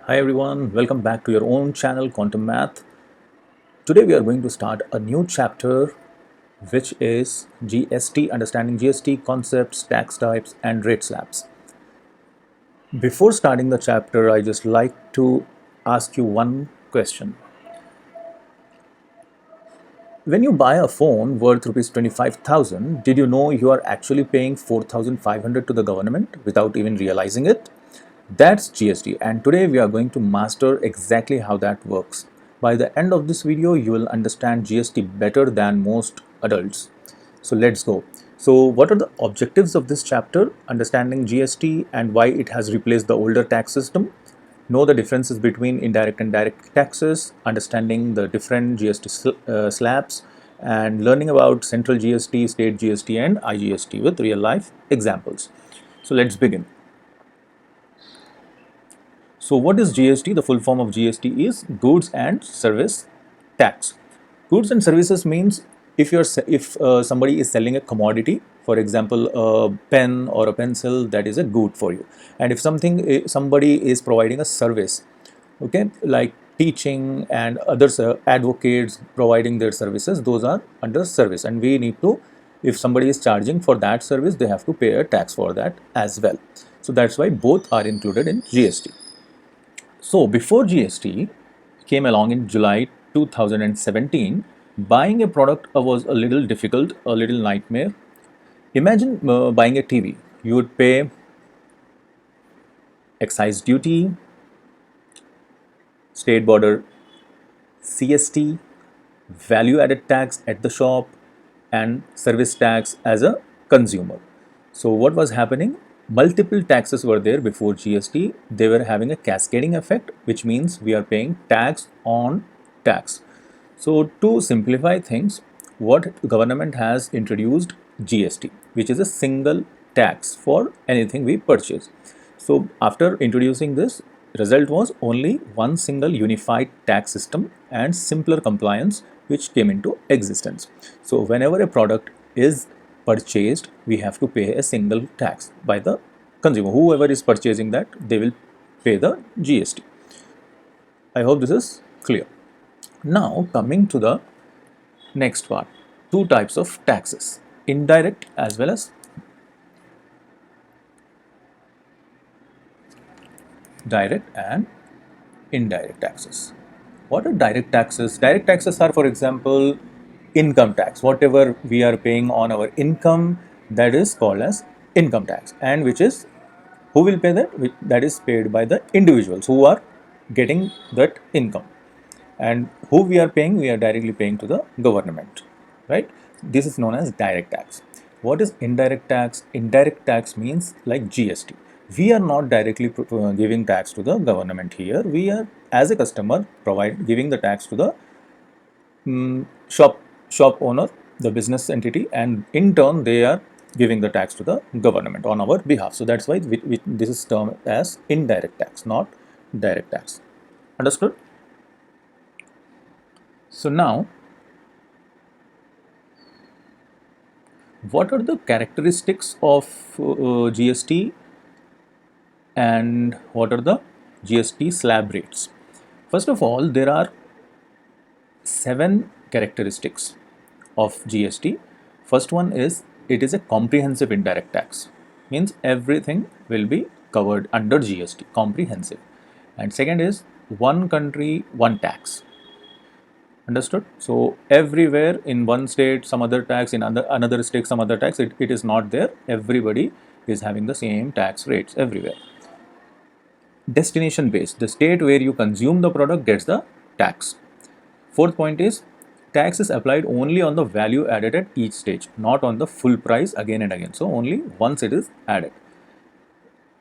Hi everyone, welcome back to your own channel Quantum Math. Today we are going to start a new chapter which is GST, understanding GST concepts, tax types and rate slabs. Before starting the chapter, I just like to ask you one question. When you buy a phone worth rupees 25,000, did you know you are actually paying 4,500 to the government without even realizing it? That's GST, and today we are going to master exactly how that works. By the end of this video, you will understand GST better than most adults. So let's go. So what are the objectives of this chapter? Understanding GST and why it has replaced the older tax system. Know the differences between indirect and direct taxes, understanding the different GST slabs, and learning about central GST, state GST and IGST with real life examples. So let's begin. So what is GST? The full form of GST is Goods and Service Tax. Goods and services means if somebody is selling a commodity, for example, a pen or a pencil, that is a good for you. And if somebody is providing a service, okay, like teaching and others, advocates providing their services, those are under service, and we need to, if somebody is charging for that service, they have to pay a tax for that as well. So that's why both are included in GST. So before GST came along in July 2017, buying a product was a little difficult, a little nightmare. Imagine buying a TV. You would pay excise duty, state border CST, value added tax at the shop, and service tax as a consumer. So what was happening? Multiple taxes were there before GST. They were having a cascading effect, which means we are paying tax on tax. So to simplify things, what government has introduced GST, which is a single tax for anything we purchase. So after introducing this, result was only one single unified tax system and simpler compliance which came into existence. So whenever a product is purchased, we have to pay a single tax by the consumer. Whoever is purchasing that, they will pay the GST. I hope this is clear. Now coming to the next part, two types of taxes, indirect as well as direct and indirect taxes. What are direct taxes? Direct taxes are, for example, income tax. Whatever we are paying on our income, that is called as income tax, and which is, who will pay that? That is paid by the individuals who are getting that income. And who we are paying? We are directly paying to the government, right? This is known as direct tax. What is indirect tax? Indirect tax means like GST. We are not directly giving tax to the government here. We are, as a customer, giving the tax to the shop owner, the business entity, and in turn they are giving the tax to the government on our behalf. So that's why this is termed as indirect tax, not direct tax. Understood? So now, what are the characteristics of GST and what are the GST slab rates? First of all, there are 7 characteristics of GST. First one is, it is a comprehensive indirect tax. Means everything will be covered under GST, comprehensive. And second is, one country, one tax. Understood? So everywhere in one state some other tax, in another state some other tax, it is not there. Everybody is having the same tax rates everywhere. Destination based, the state where you consume the product gets the tax. Fourth point is, tax is applied only on the value added at each stage, not on the full price again and again. So only once it is added.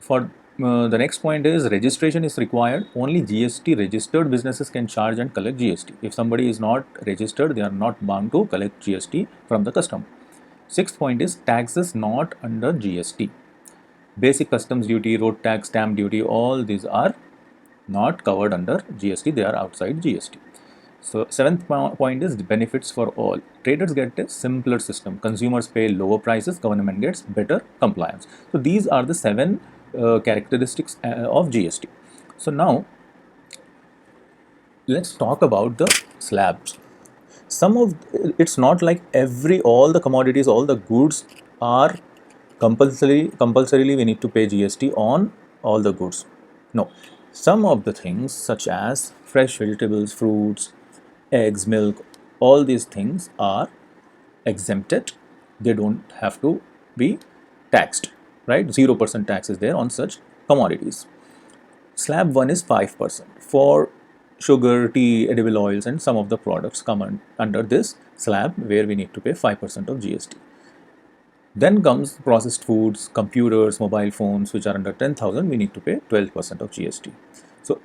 For the next point is, registration is required. Only GST registered businesses can charge and collect GST. If somebody is not registered, they are not bound to collect GST from the customer. Sixth point is, taxes not under GST. Basic customs duty, road tax, stamp duty, all these are not covered under GST. They are outside GST. So seventh point is, benefits for all. Traders get a simpler system. Consumers pay lower prices. Government gets better compliance. So these are the 7 characteristics of GST. So now let's talk about the slabs. Some of it's not like all the commodities, all the goods are compulsorily we need to pay GST on all the goods. No, some of the things such as fresh vegetables, fruits, eggs, milk, all these things are exempted. They don't have to be taxed, right? 0% tax is there on such commodities. Slab 1 is 5%. For sugar, tea, edible oils, and some of the products come under this slab where we need to pay 5% of GST. Then comes processed foods, computers, mobile phones, which are under 10,000, we need to pay 12% of GST. So,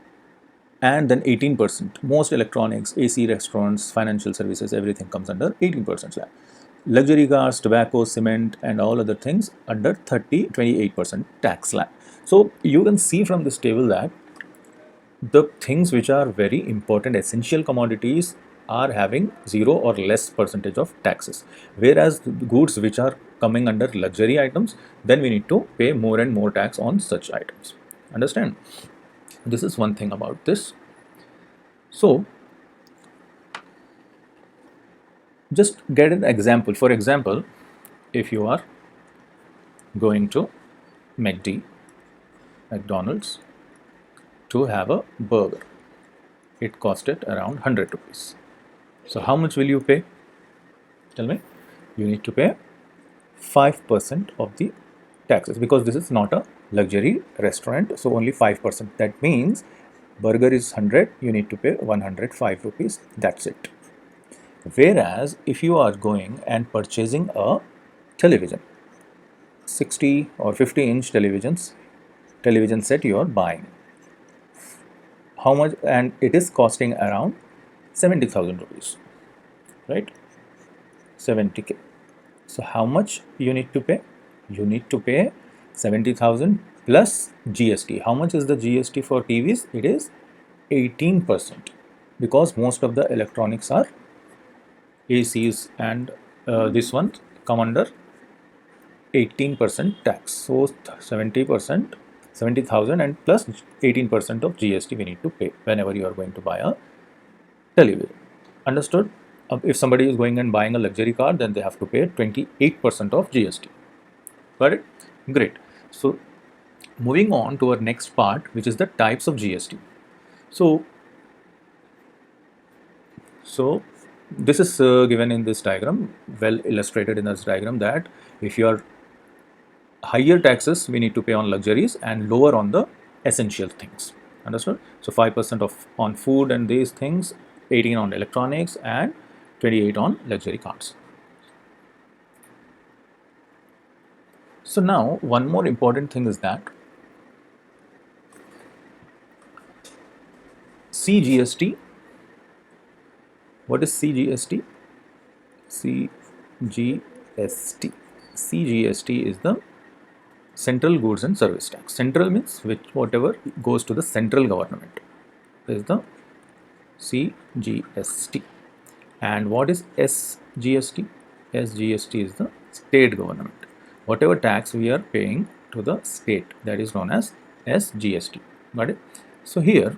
and then 18%. Most electronics, AC, restaurants, financial services, everything comes under 18% slab. Luxury cars, tobacco, cement, and all other things under 28% tax slab. So, you can see from this table that the things which are very important essential commodities are having 0 or less percentage of taxes, whereas the goods which are coming under luxury items, then we need to pay more and more tax on such items. Understand? This is one thing about this. So just get an example. For example, if you are going to McDonald's to have a burger, it costed around 100 rupees. So how much will you pay? Tell me. You need to pay 5% of the taxes, because this is not a luxury restaurant, so only 5%. That means burger is 100, you need to pay 105 rupees. That's it. Whereas if you are going and purchasing a television, 60 or 50-inch television set you are buying, how much? And it is costing around 70,000 rupees, right? 70k. So how much you need to pay? You need to pay 70,000 plus GST. How much is the GST for TVs? It is 18%, because most of the electronics are ACs, and this one come under 18% tax. So 70%, 70,000 and plus 18% of GST we need to pay whenever you are going to buy a television. Understood? If somebody is going and buying a luxury car, then they have to pay 28% of GST. Got it? Great. So moving on to our next part, which is the types of GST. So this is given in this diagram, well illustrated in this diagram, that if you are higher taxes we need to pay on luxuries and lower on the essential things. Understood? So 5% of on food and these things, 18 on electronics, and 28 on luxury cars. So now one more important thing is that CGST. What is CGST? CGST. CGST is the Central Goods and Service Tax. Central means whatever goes to the central government is the CGST. And what is SGST? SGST is the state government. Whatever tax we are paying to the state, that is known as SGST. Got it? So here,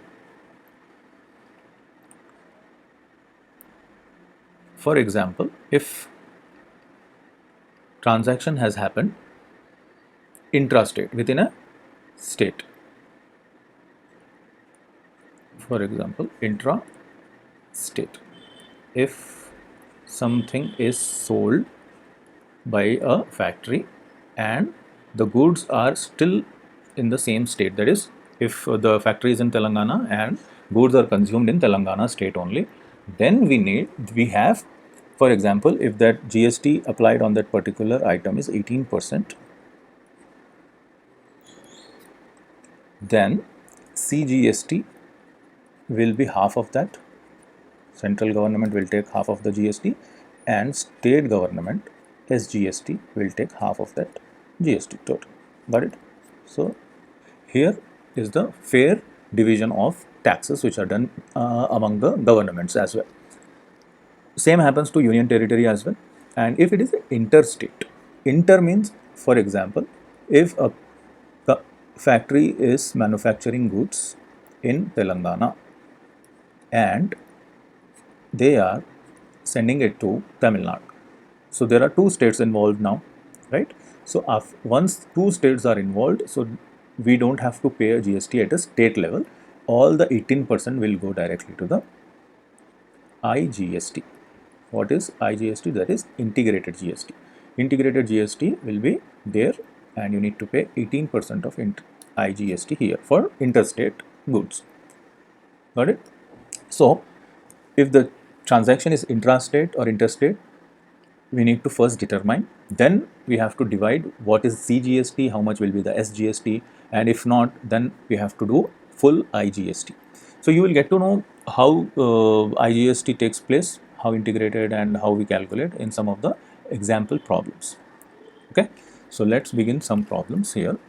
for example, if transaction has happened intrastate within a state, for example, intra-state, if something is sold by a factory and the goods are still in the same state, that is, if the factory is in Telangana and goods are consumed in Telangana state only, then we have, for example, if that GST applied on that particular item is 18%, then CGST will be half of that. Central government will take half of the GST, and state government SGST will take half of that GST total. Got it? So here is the fair division of taxes which are done among the governments as well. Same happens to union territory as well. And if it is interstate, inter means, for example, if a factory is manufacturing goods in Telangana and they are sending it to Tamil Nadu. So there are two states involved now, right? So once two states are involved, so we don't have to pay a GST at a state level. All the 18% will go directly to the IGST. What is IGST? That is integrated GST. Integrated GST will be there, and you need to pay 18% of IGST here for interstate goods. Got it? So if the transaction is intrastate or interstate, we need to first determine, then we have to divide what is CGST, how much will be the SGST, and if not, then we have to do full IGST. So you will get to know how IGST takes place, how integrated, and how we calculate in some of the example problems. Okay, so let's begin some problems here,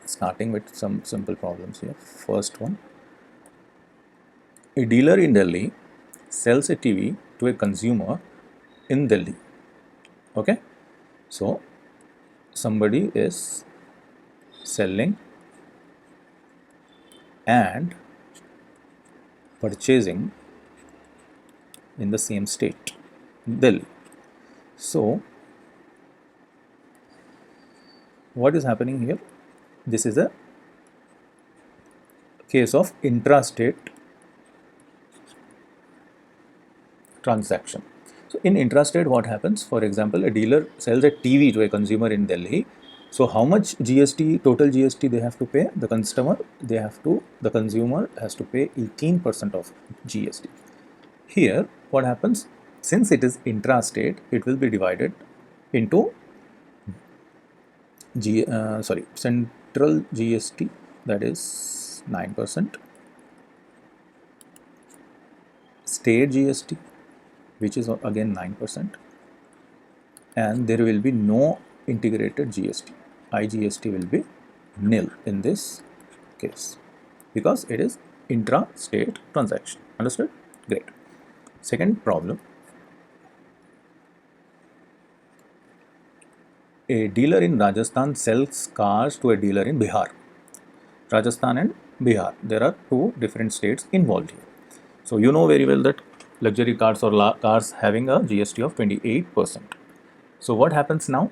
starting with some simple problems here. First one, a dealer in Delhi sells a TV to a consumer in Delhi. Okay, so somebody is selling and purchasing in the same state, Delhi. So what is happening here? This is a case of intrastate transaction. So in intrastate, what happens? For example, a dealer sells a TV to a consumer in Delhi. So how much GST, total GST they have to pay? The consumer has to pay 18% of GST. Here, what happens? Since it is intrastate, it will be divided into central GST, that is 9%, state GST, which is again 9%, and there will be no integrated GST. IGST will be nil in this case because it is intra-state transaction. Understood? Great. Second problem. A dealer in Rajasthan sells cars to a dealer in Bihar. Rajasthan and Bihar, there are two different states involved here. So you know very well that luxury cars or cars having a GST of 28%. So what happens now?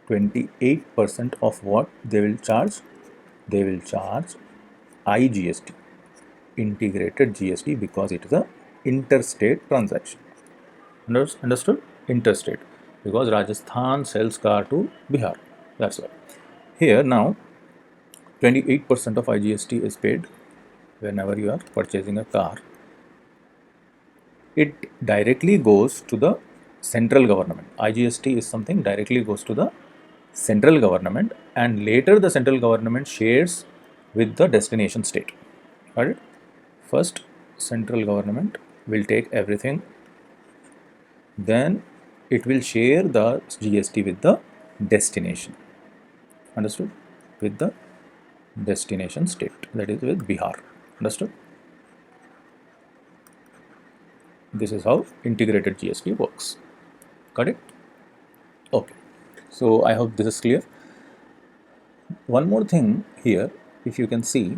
28% of what they will charge? They will charge IGST, integrated GST, because it is a interstate transaction. Understood? Interstate, because Rajasthan sells car to Bihar. That's why. Here now 28% of IGST is paid whenever you are purchasing a car. It directly goes to the central government. IGST is something directly goes to the central government, and later the central government shares with the destination state. Got it? First, central government will take everything, then it will share the GST with the destination. Understood? With the destination state, that is with Bihar. Understood? This is how integrated GST works. Got it? Okay. So I hope this is clear. One more thing here, if you can see,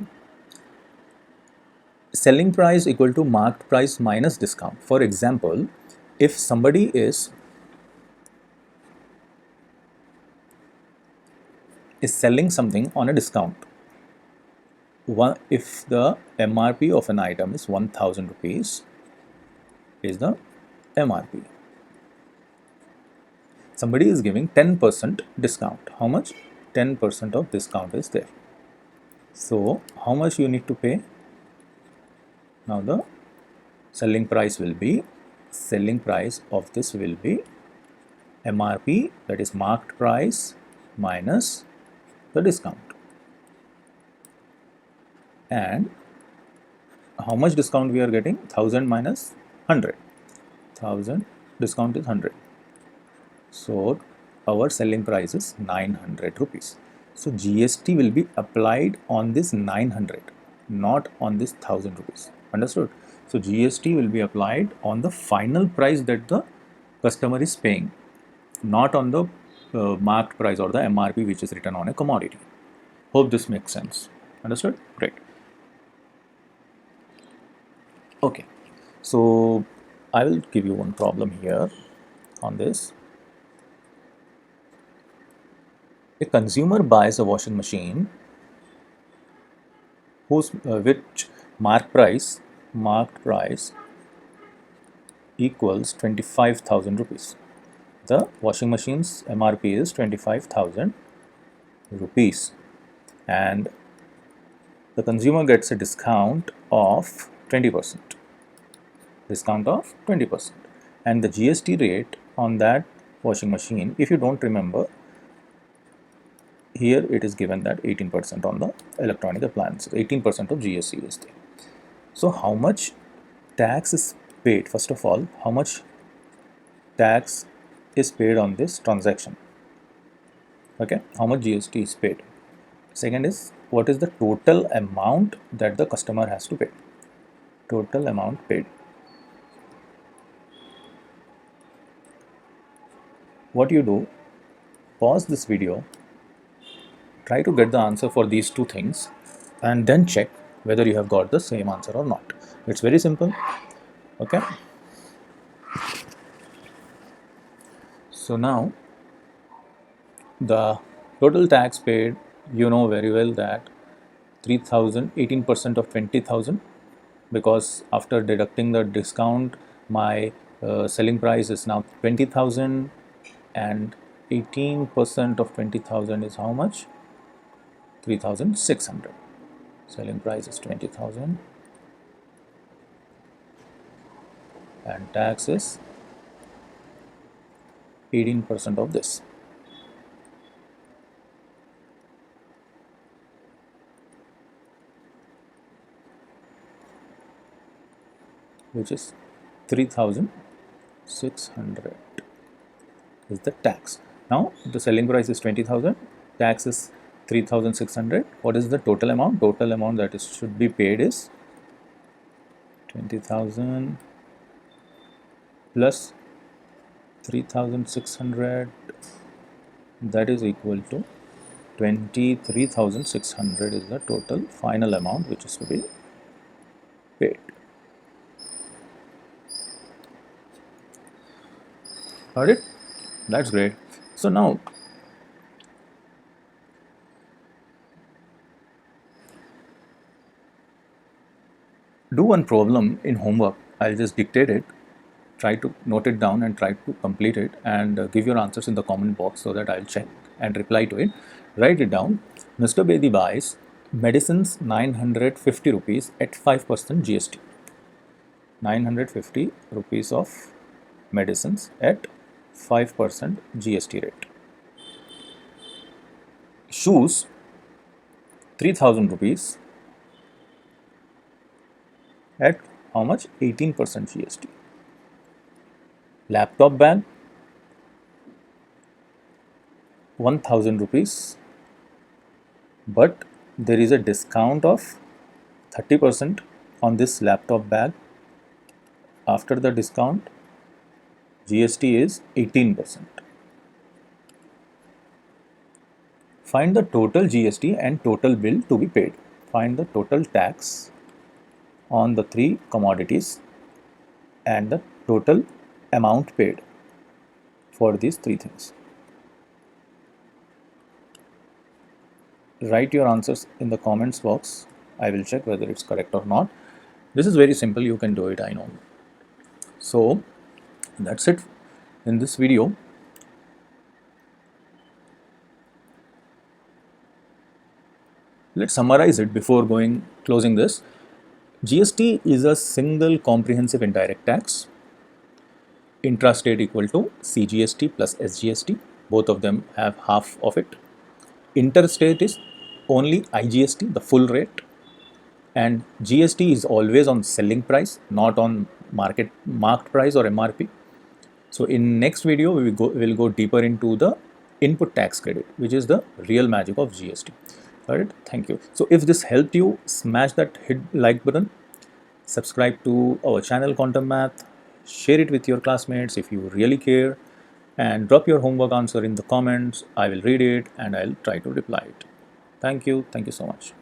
selling price equal to marked price minus discount. For example, if somebody is selling something on a discount, if the MRP of an item is 1000 rupees, is the MRP. Somebody is giving 10% discount. How much? 10% of discount is there. So how much you need to pay? Now the selling price will be, selling price of this will be MRP, that is marked price, minus the discount. And how much discount we are getting? 1000 minus 100. 1000 discount is 100. So our selling price is 900 rupees. So GST will be applied on this 900, not on this 1000 rupees. Understood? So GST will be applied on the final price that the customer is paying, not on the marked price or the MRP which is written on a commodity. Hope this makes sense. Understood? Great. Okay, so I will give you one problem here on this. A consumer buys a washing machine whose which marked price equals 25,000 rupees. The washing machine's MRP is 25,000 rupees, and the consumer gets a discount of 20%. Discount of 20%, and the GST rate on that washing machine, if you don't remember, here it is given that 18% on the electronic appliances, 18% of GST is there. So how much tax is paid? First of all, how much tax is paid on this transaction? Okay, how much GST is paid? Second is, what is the total amount that the customer has to pay? Total amount paid. What you do, pause this video, try to get the answer for these two things, and then check whether you have got the same answer or not. It's very simple. Okay, so now the total tax paid, you know very well that 3,000, 18% of 20,000, because after deducting the discount, my selling price is now 20,000, and 18% of 20,000 is how much? 3,600. Selling price is 20,000 and tax is 18% of this. Which is 3,600 is the tax. Now the selling price is 20,000, tax is 3,600. What is the total amount? Total amount that is should be paid is 20,000 plus 3,600, that is equal to 23,600 is the total final amount which is to be paid. Got it? That's great. So now do one problem in homework. I'll just dictate it. Try to note it down and try to complete it, and give your answers in the comment box so that I'll check and reply to it. Write it down. Mr. Bedi buys medicines 950 rupees at 5% GST. 950 rupees of medicines at 5% GST rate. Shoes 3,000 rupees at how much? 18% GST. Laptop bag 1,000 rupees, but there is a discount of 30% on this laptop bag. After the discount, GST is 18%. Find the total GST and total bill to be paid. Find the total tax on the three commodities and the total amount paid for these three things. Write your answers in the comments box. I will check whether it's correct or not. This is very simple. You can do it, I know. So that's it in this video. Let's summarize it before closing this. GST is a single comprehensive indirect tax. Intrastate equal to CGST plus SGST. Both of them have half of it. Interstate is only IGST, the full rate, and GST is always on selling price, not on marked price or MRP. So in next video we will go deeper into the input tax credit, which is the real magic of GST. All right, thank you. So if this helped you, smash that hit like button, subscribe to our channel Quantum Math, share it with your classmates if you really care, and drop your homework answer in the comments. I will read it and I'll try to reply it. Thank you so much.